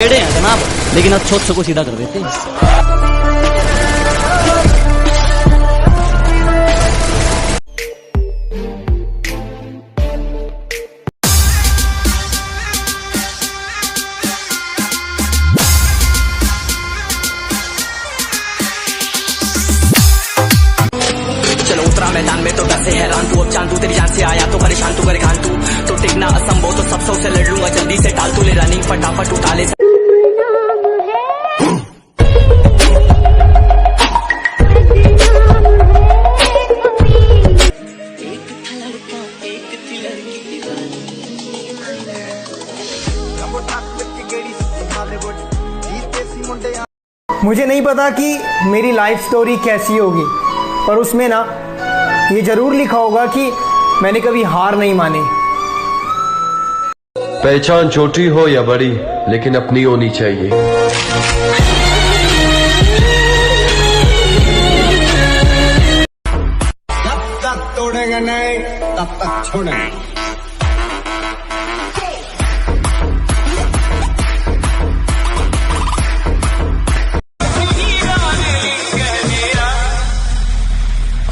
टेढ़े हैं जनाब, लेकिन अच्छों को सीधा कर देते हैं। चलो उतरा मैदान में तो डर से हैरान तू, अब चांद तू तेरी जान से आया तो परेशान तू करे खान तू तो टिकना असंभव तो सब से लड़ लूंगा जल्दी से टाल तू ले रनिंग फटाफट उठा ले। मुझे नहीं पता कि मेरी लाइफ स्टोरी कैसी होगी, पर उसमें ना ये जरूर लिखा होगा कि मैंने कभी हार नहीं मानी। पहचान छोटी हो या बड़ी, लेकिन अपनी होनी चाहिए। जब तक तोड़ेंगे नहीं तब तक छोड़ेंगे।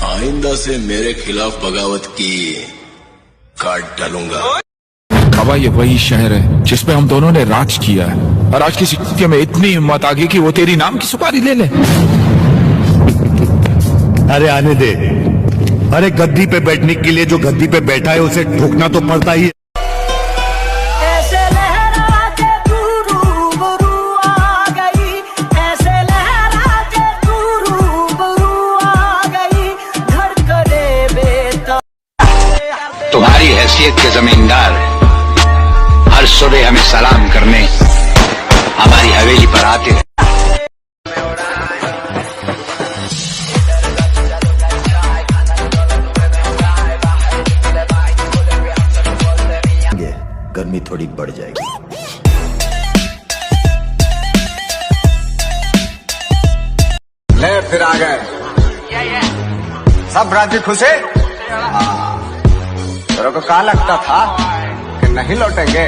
आइंदा से मेरे खिलाफ बगावत की काट डालूंगा। बाबा ये वही शहर है जिसपे हम दोनों ने राज किया है, और आज किसी के में इतनी हिम्मत आ गई कि वो तेरी नाम की सुपारी ले ले। अरे आने दे। अरे गद्दी पे बैठने के लिए जो गद्दी पे बैठा है उसे ठोकना तो पड़ता ही है। तुम्हारी हैसियत के जमींदार हर सुबह हमें सलाम करने हमारी हवेली पर आते हैं। गर्मी थोड़ी बढ़ जाएगी। ले फिर आ गए सब राज्य खुशे। तेरे को क्या लगता था कि नहीं लौटेंगे?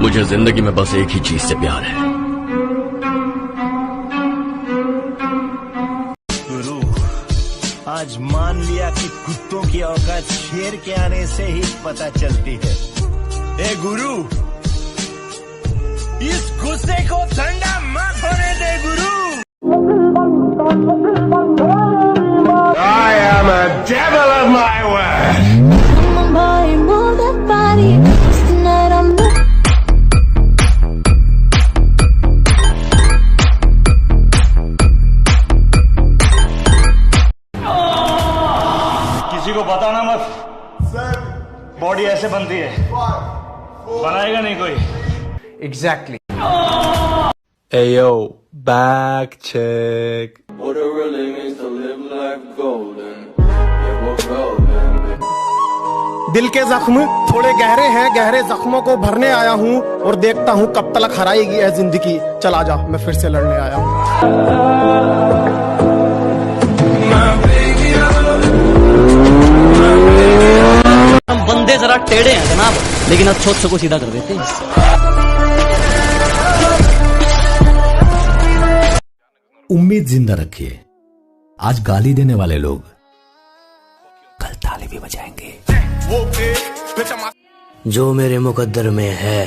मुझे जिंदगी में बस एक ही चीज से प्यार है। गुरु, आज मान लिया कि कुत्तों की औकात शेर के आने से ही पता चलती है। ए गुरु, इस गुस्से को ठंडा मत होने दे गुरु। I am a devil of my word. किसी को बताना मत। बॉडी ऐसे बनती है, बनाएगा नहीं कोई। Exactly. Hey yo, back check. What it really means to live life golden. Yeah, we're golden. दिल के जख्म थोड़े गहरे हैं, गहरे जख्मों को भरने आया हूँ और देखता हूँ कब तक हराएगी है जिंदगी। चला जा, मैं फिर से लड़ने आया हूँ। हम बंदे जरा टेढ़े हैं जनाब, लेकिन अच्छों को सीधा कर देते हैं। उम्मीद जिंदा रखिए, आज गाली देने वाले लोग कल ताली भी बजाएंगे। जो मेरे मुकद्दर में है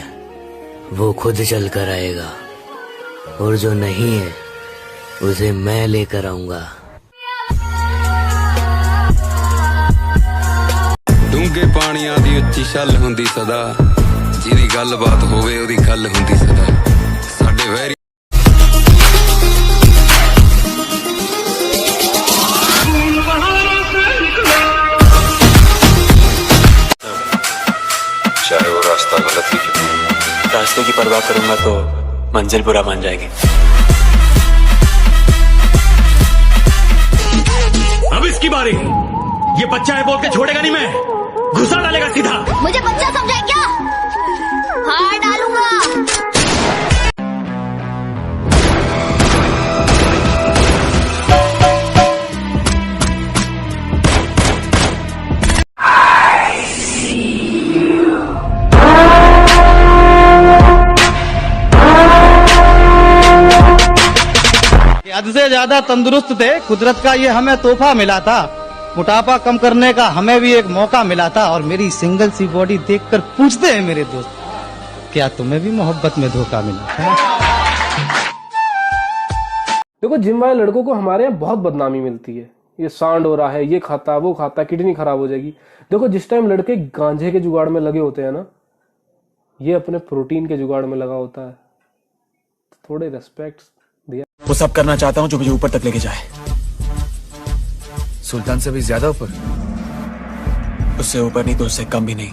वो खुद चल कर आएगा, और जो नहीं है उसे मैं लेकर आऊंगा। डूंगे पानियां दी उच्ची छल हुंदी सदा, जिहदी गलबात होवे ओदी गल हुंदी सदा। साडे वैरी चाहे वो रास्ता गलत ही क्यों हो। रास्ते की परवाह करूंगा तो मंजिल बुरा मान जाएगी। अब इसकी बारी। ये बच्चा है बोल के छोड़ेगा नहीं, मैं घुसा डालेगा सीधा। मुझे बच्चा समझा क्या? हाँ डालूंगा। I see you. हद से ज्यादा तंदुरुस्त थे। कुदरत का ये हमें तोहफा मिला था। मोटापा कम करने का हमें भी एक मौका मिला था। और मेरी सिंगल सी बॉडी देखकर पूछते हैं मेरे दोस्त, क्या तुम्हें भी मोहब्बत में धोखा मिला? देखो, जिम वाले लड़कों को हमारे यहाँ बहुत बदनामी मिलती है। ये सांड हो रहा है, ये खाता वो खाता, किडनी खराब हो जाएगी। देखो, जिस टाइम लड़के गांजे के जुगाड़ में लगे होते हैं ना, ये अपने प्रोटीन के जुगाड़ में लगा होता है। थोड़े रेस्पेक्ट दिया। वो सब करना चाहता हूँ जो मुझे ऊपर तक लेके जाए। सुल्तान से भी ज्यादा ऊपर? उससे ऊपर नहीं तो उससे कम भी नहीं।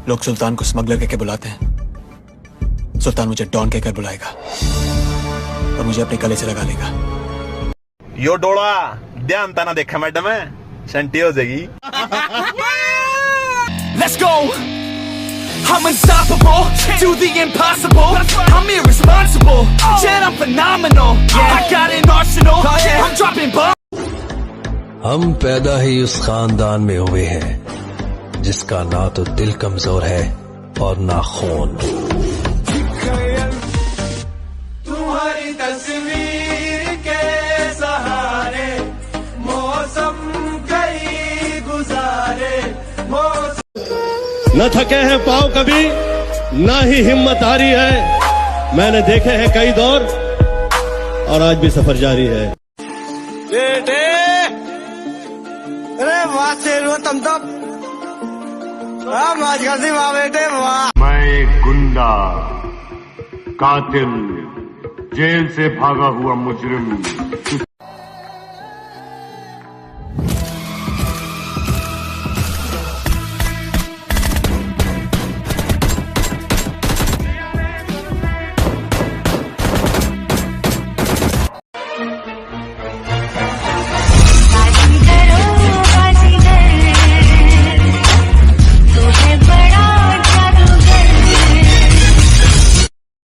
लोग सुल्तान को स्मगलर कहकर बुलाते हैं। सुल्तान मुझे डॉन कहकर बुलाएगा और मुझे अपने गले से लगा लेगा। यो डोला ध्यान ताना देखा मैडम है, शंटी हो जाएगी। Let's go. I'm unstoppable, do the impossible. I'm irresponsible, yet I'm phenomenal. I got an arsenal, I'm dropping bombs. हम पैदा ही उस खानदान में हुए हैं जिसका ना तो दिल कमजोर है और ना खून। तुम्हारी तस्वीर के सहारे मौसम कई गुजारे। न थके हैं पाँव कभी, ना ही हिम्मत हारी है। मैंने देखे हैं कई दौर और आज भी सफर जारी है। बेटे, अरे वाह शेरो तुम तो मौज कर दी वाह बेटे वाह। मैं एक गुंडा, कातिल, जेल से भागा हुआ मुजरिम।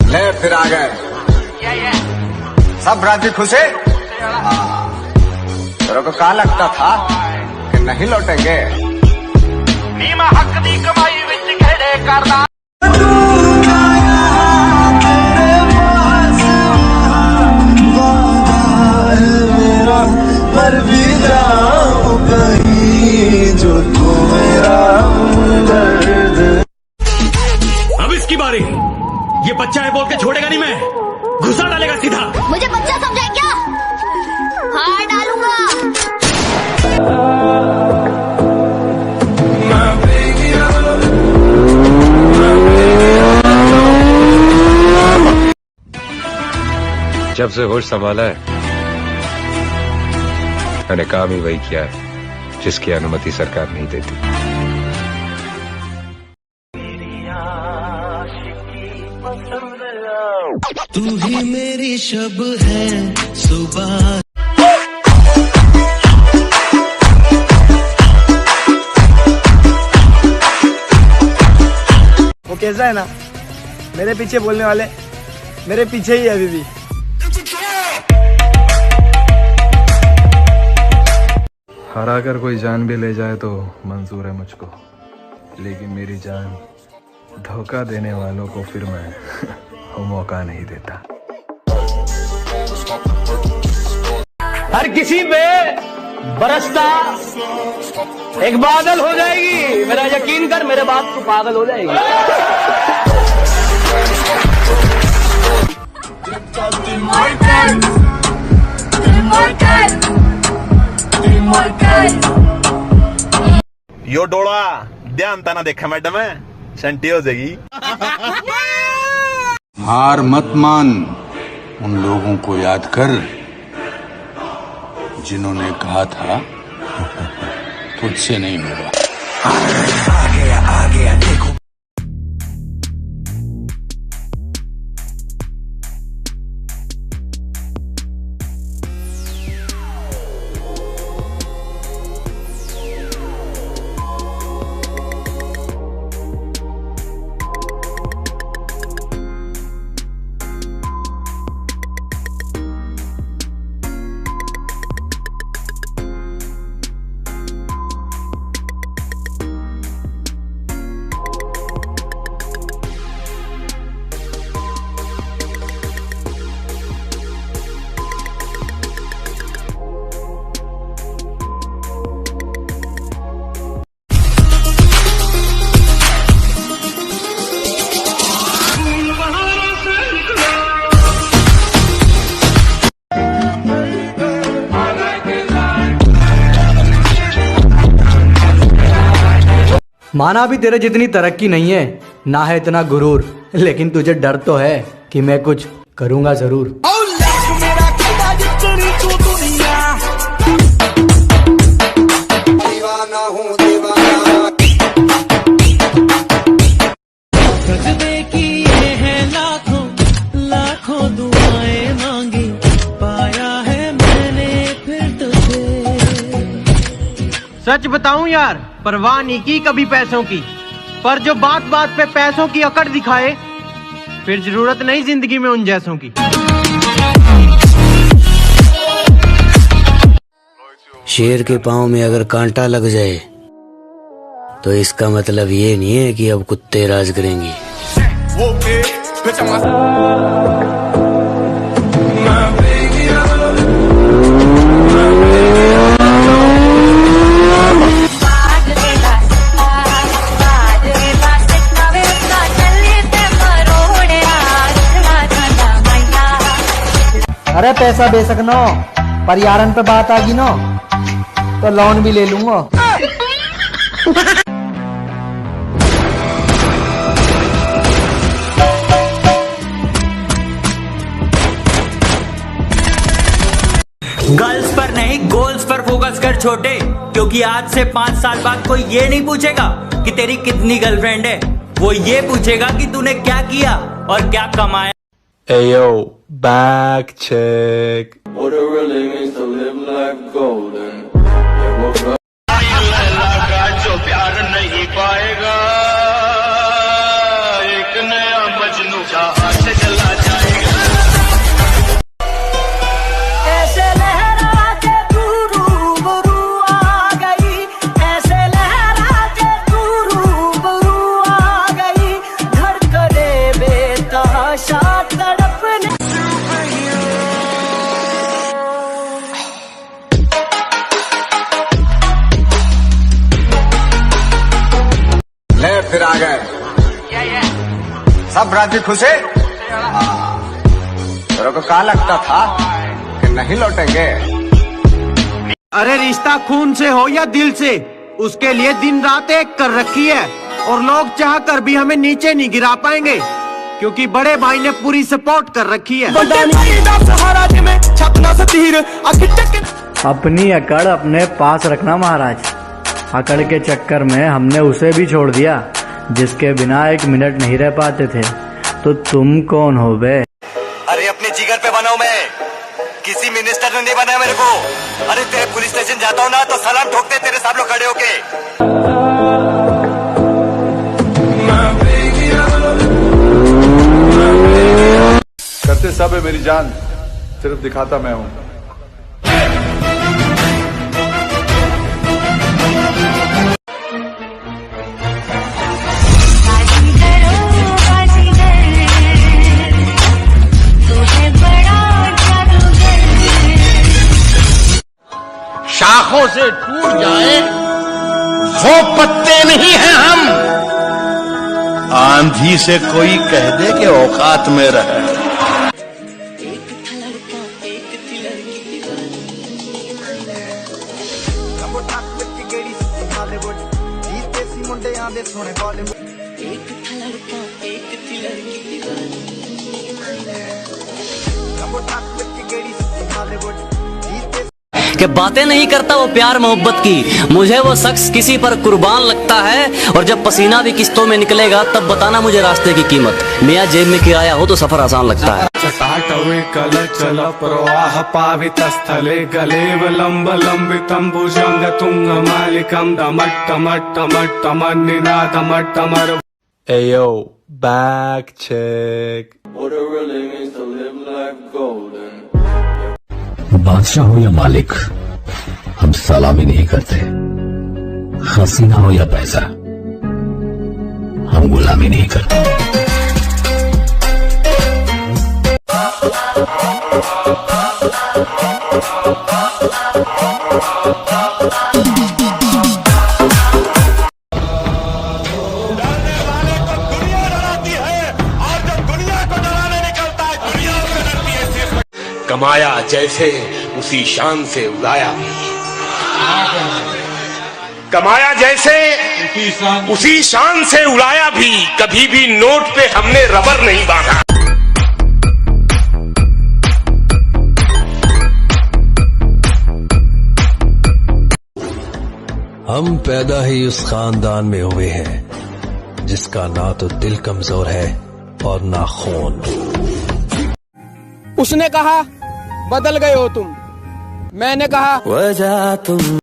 ले फिर आ गए सब राजी खुश है। तेरे को कहा लगता था कि नहीं लौटेंगे? नीमा हक दी कमाई विच खेड़े करदा। मर भी जाऊं कहीं जो तू मेरा हमदर्द। अब इसकी बारी। ये बच्चा है बोल के छोड़ेगा नहीं, मैं घुसा डालेगा सीधा। मुझे बच्चा समझा क्या? हाँ डालूंगा। जब से होश संभाला है मैंने काम ही वही किया है जिसकी अनुमति सरकार नहीं देती। तू ही मेरी शब है सुबह। वो कैसा है ना, मेरे पीछे बोलने वाले मेरे पीछे ही है अभी भी। हरा कर कोई जान भी ले जाए तो मंजूर है मुझको, लेकिन मेरी जान धोखा देने वालों को फिर मैं वो मौका नहीं देता। हर किसी पे बरसता एक बादल हो जाएगी। मेरा यकीन कर, मेरे बात को पागल हो जाएगी। यो डोला ध्यान ताना देखा मैडम है, शंटी हो जाएगी। हार मत मान, उन लोगों को याद कर जिन्होंने कहा था तुझसे नहीं होगा। आ गया देखो। माना भी तेरे जितनी तरक्की नहीं है, ना है इतना गुरूर, लेकिन तुझे डर तो है कि मैं कुछ करूंगा जरूर। सच बताऊं यार, परवाह नहीं की कभी पैसों की, पर जो बात बात पे पैसों की अकड़ दिखाए, फिर जरूरत नहीं जिंदगी में उन जैसों की। शेर के पाँव में अगर कांटा लग जाए तो इसका मतलब ये नहीं है कि अब कुत्ते राज करेंगे। अरे पैसा बेशक नो, पर यारन पे बात आ गई नो तो लोन भी ले लूंगा। गर्ल्स पर नहीं, गोल्स पर फोकस कर छोटे, क्योंकि आज से 5 साल बाद कोई ये नहीं पूछेगा कि तेरी कितनी गर्लफ्रेंड है, वो ये पूछेगा कि तूने क्या किया और क्या कमाया। Ayo, back check. What it really means to live life golden. जो प्यार नहीं पाएगा, एक नया मजनू जहां से चला जाएगा। ऐसे लहरा के तू रूबरू आ गई, ऐसे लहरा के तू रूबरू आ गई, धड़कने बेतहाशा तड़पने। ले फिर आ गए सब राजी खुश है। तेरे को कहा लगता था कि नहीं लौटेंगे। अरे रिश्ता खून से हो या दिल से, उसके लिए दिन रात एक कर रखी है, और लोग चाह कर भी हमें नीचे नहीं गिरा पाएंगे, क्योंकि बड़े भाई ने पूरी सपोर्ट कर रखी है। अपनी अकड़ अपने पास रखना महाराज। अकड़ के चक्कर में हमने उसे भी छोड़ दिया जिसके बिना 1 मिनट नहीं रह पाते थे। तो तुम कौन हो बे? अरे अपने जिगर पे बनाऊं मैं, किसी मिनिस्टर ने नहीं बनाया मेरे को। अरे तेरे पुलिस स्टेशन जाता हूँ ना तो सलाम ठोकते तेरे सब लोग खड़े होके। करते सब है मेरी जान, सिर्फ दिखाता मैं हूँ। शाखों से टूट जाए वो पत्ते नहीं हैं हम। आंधी से कोई कह दे कि औकात में रहे। कि बातें नहीं करता वो प्यार मोहब्बत की, मुझे वो शख्स किसी पर कुर्बान लगता है, और जब पसीना भी किस्तों में निकलेगा तब बताना मुझे रास्ते की कीमत। मियाँ जेब में किराया हो तो सफर आसान लगता है। चटाटवे कल चल प्रवाह पावितस्थले गलेवलंब लंबितं भुजंग तुंग मालिकं दमट्टमट्टमट्टमन्निनादमट्टमर। Ayo, back check. What it really means to live life golden. बादशाह हो या मालिक, हम सलामी नहीं करते। हसीना हो या पैसा, हम गुलामी नहीं करते। कमाया जैसे उसी शान से उड़ाया, कमाया जैसे उसी शान से उड़ाया भी, कभी भी नोट पे हमने रबर नहीं बांधा। हम पैदा ही उस खानदान में हुए हैं जिसका ना तो दिल कमजोर है और ना खून। उसने कहा बदल गए हो तुम, मैंने कहा वजह तुम